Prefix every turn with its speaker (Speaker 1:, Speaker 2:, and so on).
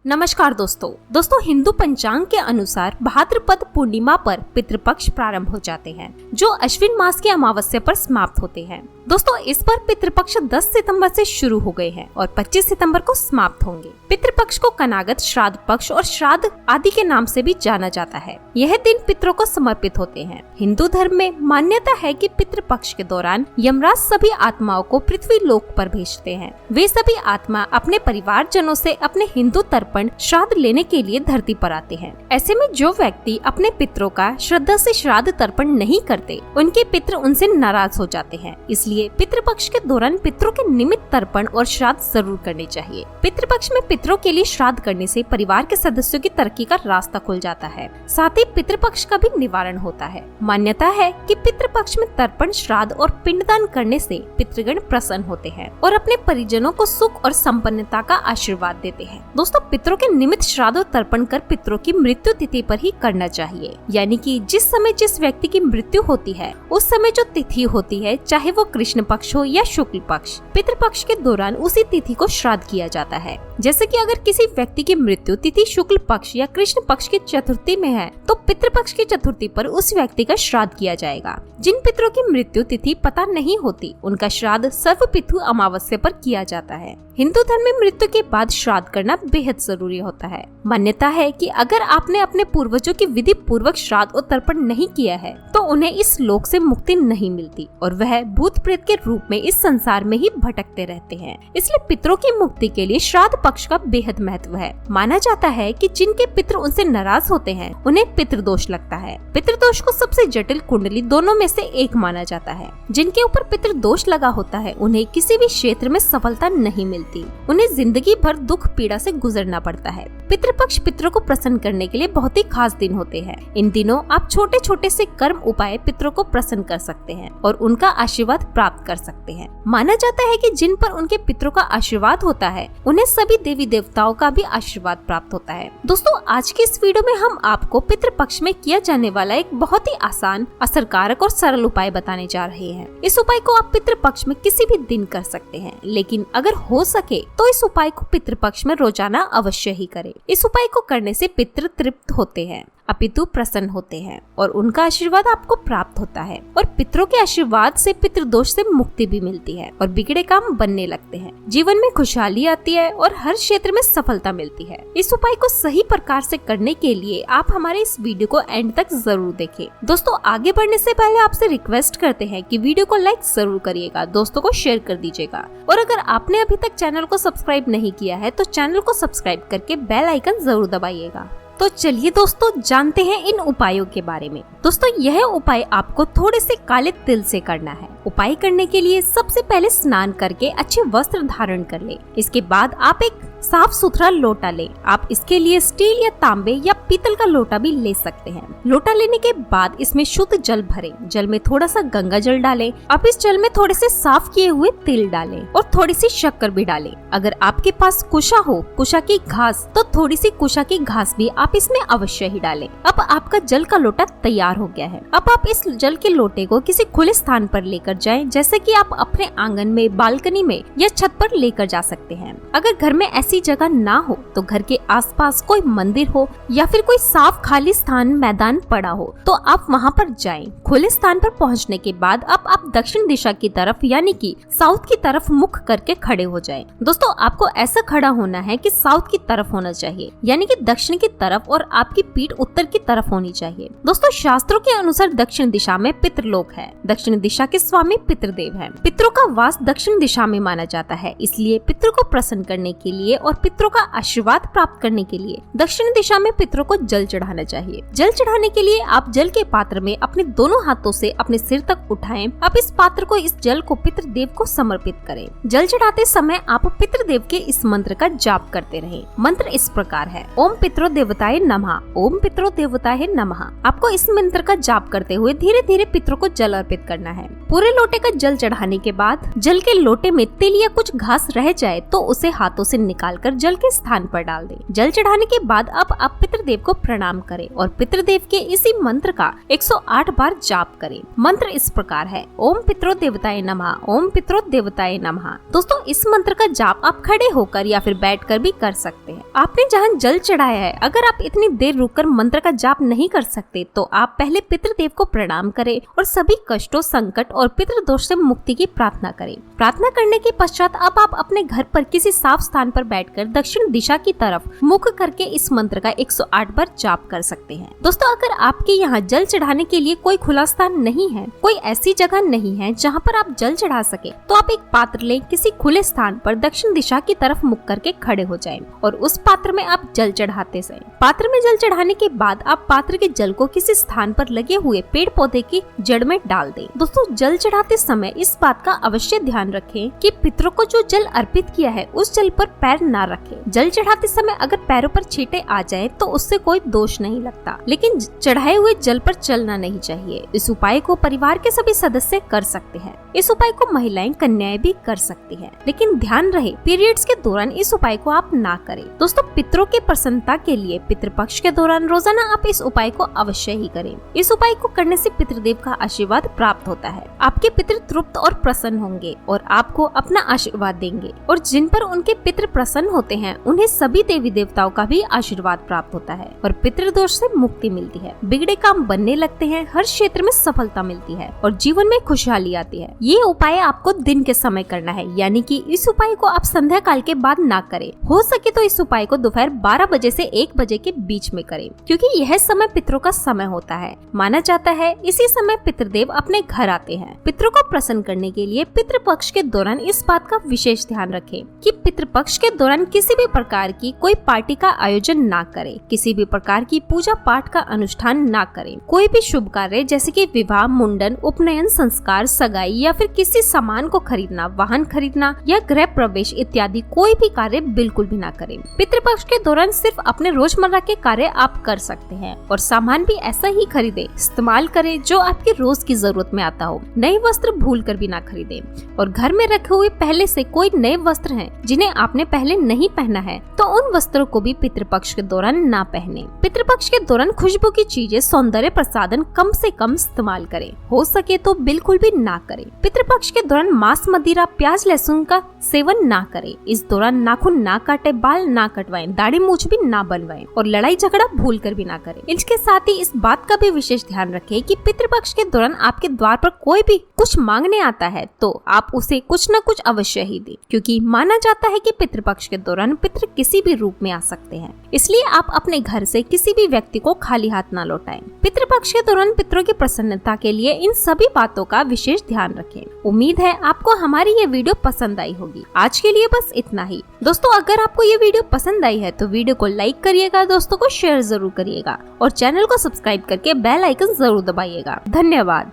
Speaker 1: नमस्कार दोस्तों हिंदू पंचांग के अनुसार भाद्रपद पूर्णिमा पर पितृपक्ष प्रारंभ हो जाते हैं, जो अश्विन मास की अमावस्या पर समाप्त होते हैं। दोस्तों इस पर पितृपक्ष 10 सितंबर से शुरू हो गए हैं और 25 सितंबर को समाप्त होंगे। पितृपक्ष को कनागत, श्राद्ध पक्ष और श्राद्ध आदि के नाम से भी जाना जाता है। यह दिन पितरों को समर्पित होते हैं। हिंदू धर्म में मान्यता है कि पितृपक्ष के दौरान यमराज सभी आत्माओं को पृथ्वी लोक पर भेजते हैं। वे सभी आत्मा अपने परिवार जनों से अपने हिंदू तर्पण श्राद्ध लेने के लिए धरती पर आते हैं। ऐसे में जो व्यक्ति अपने पितरों का श्रद्धा से श्राद्ध तर्पण नहीं करते, उनके पितर उनसे नाराज हो जाते हैं। इसलिए पितृपक्ष के दौरान पितरों के निमित्त तर्पण और श्राद्ध जरूर करने चाहिए। पितृपक्ष में पितरों के लिए श्राद्ध करने से परिवार के सदस्यों की तरक्की का रास्ता खुल जाता है, साथ ही पितृपक्ष का भी निवारण होता है। मान्यता है कि पितृपक्ष में तर्पण, श्राद्ध और पिंडदान करने से पितृगण प्रसन्न होते हैं और अपने परिजनों को सुख और संपन्नता का आशीर्वाद देते हैं। दोस्तों पितरों के निमित्त श्राद्ध और तर्पण कर पितरों की मृत्यु तिथि पर ही करना चाहिए, यानी कि जिस समय जिस व्यक्ति की मृत्यु होती है उस समय जो तिथि होती है, चाहे वो कृष्ण पक्ष हो या शुक्ल पक्ष, पितृपक्ष के दौरान उसी तिथि को श्राद्ध किया जाता है। जैसे कि अगर किसी व्यक्ति की मृत्यु तिथि शुक्ल पक्ष या कृष्ण पक्ष की चतुर्थी में है, तो पितृपक्ष की चतुर्थी पर उस व्यक्ति का श्राद्ध किया जाएगा। जिन पितरों की मृत्यु तिथि पता नहीं होती, उनका श्राद्ध सर्वपितृ अमावस्या पर किया जाता है। हिंदू धर्म में मृत्यु के बाद श्राद्ध करना बेहद जरूरी होता है। मान्यता है कि अगर आपने अपने पूर्वजों की विधि पूर्वक श्राद्ध और तर्पण नहीं किया है, तो उन्हें इस लोक से मुक्ति नहीं मिलती और वह भूत प्रेत के रूप में इस संसार में ही भटकते रहते हैं। इसलिए पितरों की मुक्ति के लिए श्राद्ध पक्ष का बेहद महत्व है। माना जाता है कि जिनके पितर उनसे नाराज होते हैं, उन्हें पितृदोष लगता है। पितृदोष को सबसे जटिल कुंडली दोनों में से एक माना जाता है। जिनके ऊपर पितृदोष लगा होता है, उन्हें किसी भी क्षेत्र में सफलता नहीं मिलती, उन्हें जिंदगी भर दुख पीड़ा से गुजरना पड़ता है। पितृपक्ष पितरों को प्रसन्न करने के लिए बहुत ही खास दिन होते हैं। इन दिनों आप छोटे छोटे से कर्म उपाय पितरों को प्रसन्न कर सकते हैं और उनका आशीर्वाद प्राप्त कर सकते हैं। माना जाता है कि जिन पर उनके पितरों का आशीर्वाद होता है, उन्हें सभी देवी देवताओं का भी आशीर्वाद प्राप्त होता है। दोस्तों आज की इस वीडियो में हम आपको पितृपक्ष में किया जाने वाला एक बहुत ही आसान, असरकारक और सरल उपाय बताने जा रहे हैं। इस उपाय को आप पितृपक्ष में किसी भी दिन कर सकते हैं, लेकिन अगर हो सके तो इस उपाय को पितृपक्ष में रोजाना अवश्य ही करें। इस उपाय को करने से पितृ तृप्त होते हैं, अपितु प्रसन्न होते हैं और उनका आशीर्वाद आपको प्राप्त होता है। और पितरों के आशीर्वाद से पितृदोष से मुक्ति भी मिलती है और बिगड़े काम बनने लगते हैं। जीवन में खुशहाली आती है और हर क्षेत्र में सफलता मिलती है। इस उपाय को सही प्रकार से करने के लिए आप हमारे इस वीडियो को एंड तक जरूर देखें। दोस्तों आगे बढ़ने से पहले आपसे रिक्वेस्ट करते हैं कि वीडियो को लाइक जरूर करिएगा, दोस्तों को शेयर कर दीजिएगा और अगर आपने अभी तक चैनल को सब्सक्राइब नहीं किया है तो चैनल को सब्सक्राइब करके बेल आइकन जरूर दबाइएगा। तो चलिए दोस्तों जानते हैं इन उपायों के बारे में। दोस्तों यह उपाय आपको थोड़े से काले तिल से करना है। उपाय करने के लिए सबसे पहले स्नान करके अच्छे वस्त्र धारण कर ले। इसके बाद आप एक साफ सुथरा लोटा ले। आप इसके लिए स्टील या तांबे या पीतल का लोटा भी ले सकते हैं। लोटा लेने के बाद इसमें शुद्ध जल भरें। जल में थोड़ा सा गंगा जल डालें। आप इस जल में थोड़े से साफ किए हुए तिल डालें और थोड़ी सी शक्कर भी डालें। अगर आपके पास कुशा हो, कुशा की घास, तो थोड़ी सी कुशा की घास भी आप इसमें अवश्य ही डालें। अब आपका जल का लोटा तैयार हो गया है। अब आप इस जल के लोटे को किसी खुले स्थान पर लेकर जाएं, जैसे कि आप अपने आंगन में, बालकनी में या छत पर लेकर जा सकते हैं। अगर घर में ऐसी जगह ना हो तो घर के आसपास कोई मंदिर हो या फिर कोई साफ खाली स्थान, मैदान पड़ा हो तो आप वहां पर जाएं। खुले स्थान पर पहुंचने के बाद अब आप दक्षिण दिशा की तरफ यानी कि साउथ की तरफ मुख करके खड़े हो जाएं। दोस्तों आपको ऐसा खड़ा होना है कि साउथ की तरफ होना चाहिए, यानी कि दक्षिण की तरफ, और आपकी पीठ उत्तर की तरफ होनी चाहिए। दोस्तों शास्त्रों के अनुसार दक्षिण दिशा में पितृलोक है। दक्षिण दिशा के स्वामी पितृदेव हैं। पितरों का वास दक्षिण दिशा में माना जाता है। इसलिए पितरों को प्रसन्न करने के लिए और पितरों का आशीर्वाद प्राप्त करने के लिए दक्षिण दिशा में पितरों को जल चढ़ाना चाहिए। जल चढ़ाने के लिए आप जल के पात्र में अपने दोनों हाथों से अपने सिर तक उठाएं। अब इस पात्र को, इस जल को पितृदेव को समर्पित करें। जल चढ़ाते समय आप पितृदेव के इस मंत्र का जाप करते रहें। मंत्र इस प्रकार है: ओम पितरो देवताय नमः, ओम पितरो देवताय नमः। आपको इस मंत्र का जाप करते हुए धीरे धीरे पितरों को जल अर्पित करना है। पूरे लोटे का जल चढ़ाने के बाद जल के लोटे में तिल या कुछ घास रह जाए तो उसे हाथों से निकालकर जल के स्थान पर डाल दें। जल चढ़ाने के बाद अब आप पितृदेव को प्रणाम करें और पितृदेव के इसी मंत्र का 108 बार जाप करें। मंत्र इस प्रकार है, ओम पितरो देवताय नमः, ओम पितरो देवताय नमः। दोस्तों इस मंत्र का जाप आप खड़े होकर या फिर बैठकर भी कर सकते हैं। आपने जहाँ जल चढ़ाया है, अगर आप इतनी देर रुककर मंत्र का जाप नहीं कर सकते तो आप पहले पितृदेव को प्रणाम करें और सभी कष्टों, संकट और पितृदोष से मुक्ति की प्रार्थना करें। प्रार्थना करने के पश्चात अब आप अपने घर पर किसी साफ स्थान पर बैठकर दक्षिण दिशा की तरफ मुख करके इस मंत्र का 108 बार जाप कर सकते हैं। दोस्तों अगर आपके यहाँ जल चढ़ाने के लिए कोई खुला स्थान नहीं है, कोई ऐसी जगह नहीं है जहाँ पर आप जल चढ़ा सके, तो आप एक पात्र लें, किसी खुले स्थान पर दक्षिण दिशा की तरफ मुख करके खड़े हो जाएं और उस पात्र में आप जल चढ़ाते जाएं। पात्र में जल चढ़ाने के बाद आप पात्र के जल को किसी स्थान पर लगे हुए पेड़ पौधे की जड़ में डाल दें। दोस्तों जल चढ़ाते समय इस बात का अवश्य ध्यान रखें कि पितरों को जो जल अर्पित किया है उस जल पर पैर ना रखें। जल चढ़ाते समय अगर पैरों पर छींटे आ जाए तो उससे कोई दोष नहीं लगता, लेकिन चढ़ाए हुए जल पर चलना नहीं चाहिए। इस उपाय को परिवार के सभी सदस्य कर सकते हैं। इस उपाय को महिलाएं, कन्याएं भी कर सकती हैं, लेकिन ध्यान रहे पीरियड्स के दौरान इस उपाय को आप ना करें। दोस्तों पितरों की प्रसन्नता के लिए पितृपक्ष के दौरान रोजाना आप इस उपाय को अवश्य ही करें। इस उपाय को करने से पितृदेव का आशीर्वाद प्राप्त होता है। आपके पितृ तृप्त और प्रसन्न होंगे और आपको अपना आशीर्वाद देंगे, और जिन पर उनके पितृ प्रसन्न होते हैं उन्हें सभी देवी देवताओं का भी आशीर्वाद प्राप्त होता है और पितृदोष से मुक्ति मिलती है। बिगड़े काम बनने लगते हैं, हर क्षेत्र में सफलता मिलती है और जीवन में खुशहाली आती है। ये उपाय आपको दिन के समय करना है, यानी कि इस उपाय को आप संध्या काल के बाद ना करें। हो सके तो इस उपाय को दोपहर 12 बजे से 1 बजे के बीच में करें, क्योंकि यह समय पितरों का समय होता है। माना जाता है इसी समय पितृदेव अपने घर आते हैं। पितरों को प्रसन्न करने के लिए पितृपक्ष के दौरान इस बात का विशेष ध्यान रखें कि पितृपक्ष के दौरान किसी भी प्रकार की कोई पार्टी का आयोजन ना करें, किसी भी प्रकार की पूजा पाठ का अनुष्ठान ना करें। कोई भी शुभ कार्य जैसे कि विवाह, मुंडन, उपनयन, संस्कार, सगाई या फिर किसी सामान को खरीदना, वाहन खरीदना या गृह प्रवेश इत्यादि कोई भी कार्य बिल्कुल भी ना करें। पितृपक्ष के दौरान सिर्फ अपने रोजमर्रा के कार्य आप कर सकते हैं और सामान भी ऐसा ही खरीदे, इस्तेमाल करें जो आपकी रोज की जरूरत में आता हो। नए वस्त्र भूल कर भी ना खरीदे, और घर में रखे हुए पहले से कोई नए वस्त्र हैं जिन्हें आपने पहले नहीं पहना है तो उन वस्त्रों को भी पितृपक्ष के दौरान ना पहने। पितृपक्ष के दौरान खुशबू की चीजें, सौंदर्य प्रसाधन कम से कम इस्तेमाल करें, हो सके तो बिल्कुल भी ना करें। पितृपक्ष के दौरान मांस, मदिरा, प्याज, लहसुन का सेवन ना करें। इस दौरान नाखून ना काटे, बाल ना कटवाएं, दाढ़ी मूछ भी ना बनवाएं और लड़ाई झगड़ा भूल कर भी ना करें। इसके साथ ही इस बात का भी विशेष ध्यान रखें कि पितृपक्ष के दौरान आपके द्वार पर कोई भी कुछ मांगने आता है तो आप उसे कुछ न कुछ अवश्य ही दें, क्योंकि माना जाता है कि पितृपक्ष के दौरान पितृ किसी भी रूप में आ सकते हैं। इसलिए आप अपने घर से किसी भी व्यक्ति को खाली हाथ ना लौटाएं। पितृपक्ष के दौरान पितरों की प्रसन्नता के लिए इन सभी बातों का विशेष ध्यान रखें। उम्मीद है आपको हमारी ये वीडियो पसंद आई होगी। आज के लिए बस इतना ही। दोस्तों अगर आपको ये वीडियो पसंद आई है तो वीडियो को लाइक करिएगा, दोस्तों को शेयर जरूर करिएगा और चैनल को सब्सक्राइब करके बेल आइकन जरूर दबाइएगा। धन्यवाद।